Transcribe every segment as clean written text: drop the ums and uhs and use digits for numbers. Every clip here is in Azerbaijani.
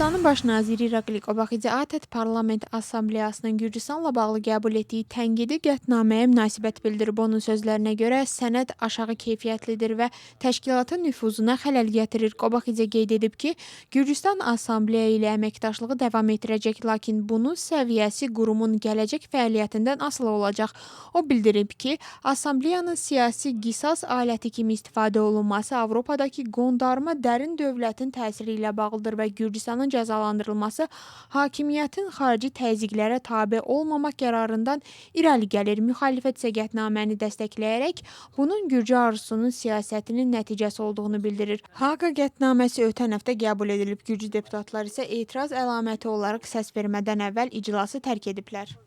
Gürcüstanın baş naziri İrakli Qobaxidze Parlament Assambleyasının Gürcüstanla bağlı qəbul etdiyi tənqidi qətnaməyə münasibət bildirib. Onun sözlərinə görə sənəd aşağı keyfiyyətlidir və təşkilatın nüfuzuna xələl gətirir. Qobaxidze qeyd edib ki, Gürcüstan Assambleya ilə əməkdaşlığı davam etdirəcək, lakin bunun səviyyəsi qurumun gələcək fəaliyyətindən asılı olacaq. O bildirib ki, Assambleyanın siyasi qisas aləti kimi istifadə olunması Avropadakı qondarma dərin dövlətin təsiri ilə bağlıdır və Gürcüstanın cəzalandırılması hakimiyyətin xarici təzyiqlərə tabe olmamaq qərarından irəli gəlir. Müxalifət isə qətnaməni dəstəkləyərək bunun Gürcü arzusunun siyasətinin nəticəsi olduğunu bildirir. Haqa qətnaməsi ötən həftə qəbul edilib. Gürcü deputatlar isə etiraz əlaməti olaraq səs vermədən əvvəl iclası tərk ediblər.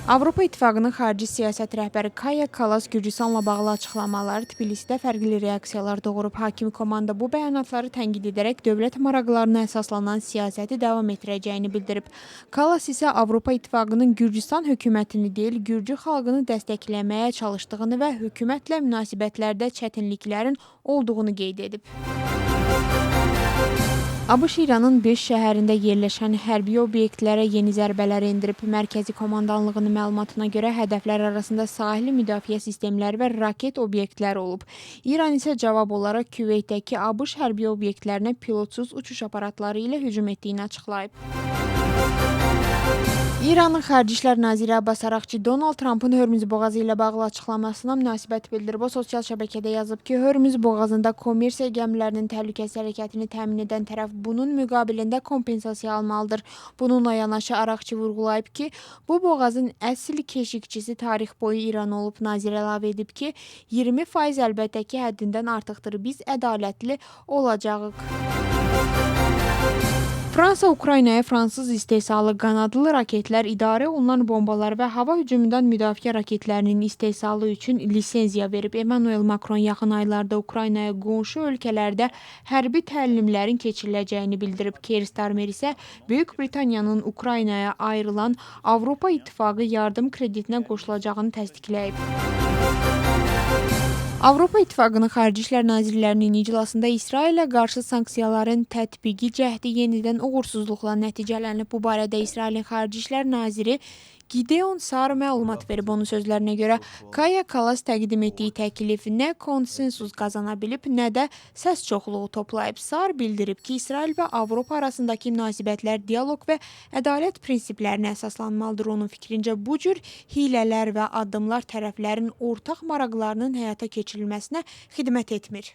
Avropa İttifaqının xarici siyasət rəhbəri Kaya Kallas Gürcüstanla bağlı açıqlamaları Tbilisidə fərqli reaksiyalar doğurub. Hakim komanda bu bəyanatları tənqid edərək dövlət maraqlarına əsaslanan siyasəti davam etdirəcəyini bildirib. Kallas isə Avropa İttifaqının Gürcüstan hökumətini deyil, Gürcü xalqını dəstəkləməyə çalışdığını və hökumətlə münasibətlərdə çətinliklərin olduğunu qeyd edib. ABŞ İranın 5 şəhərində yerləşən hərbi obyektlərə yeni zərbələr endirib. Mərkəzi komandanlığının məlumatına görə hədəflər arasında sahili müdafiə sistemləri və raket obyektləri olub. İran isə cavab olaraq Küveytdəki ABŞ hərbi obyektlərinə pilotsuz uçuş aparatları ilə hücum etdiyini açıqlayıb. İranın Xarici İşlər Naziri Abbas Araqçı Donald Trumpın Hörmüz boğazı ilə bağlı açıqlamasına münasibət bildirib. O sosial şəbəkədə yazıb ki, Hörmüz boğazında kommersiya gəmilərinin təhlükəsiz hərəkətini təmin edən tərəf bunun müqabilində kompensasiya almalıdır. Bununla yanaşı Araqçı vurğulayıb ki, bu boğazın əsl keşikçisi tarix boyu İran olub. Nazir əlavə edib ki, 20% əlbəttə ki, həddindən artıqdır. Biz ədalətli olacağıq. Fransa Ukraynaya fransız istehsalı qanadlı raketlər, idarə olunan bombalar və hava hücumundan müdafiə raketlərinin istehsalı üçün lisenziya verib. Emmanuel Macron yaxın aylarda Ukraynaya qonşu ölkələrdə hərbi təlimlərin keçiriləcəyini bildirib. Keir Starmer isə Böyük Britaniyanın Ukraynaya ayrılan Avropa İttifaqı yardım kreditinə qoşulacağını təsdiqləyib. Avropa İttifaqının Xarici İşlər Nazirlərinin iclasında İsrailə qarşı sanksiyaların tətbiqi cəhdi yenidən uğursuzluqla nəticələnib. Bu barədə İsrailin Xarici İşlər Naziri Gideon Sar məlumat verib. Onun sözlərinə görə Kaya Kallas təqdim etdiyi təklif nə konsensus qazana bilib, nə də səs çoxluğu toplayıb. Sar bildirib ki, İsrail və Avropa arasındakı münasibətlər dialoq və ədalət prinsiplərinə əsaslanmalıdır. Onun fikrincə bu cür hilələr və addımlar tərəflərin ortaq maraqlarının həyata keçirilməsinə xidmət etmir.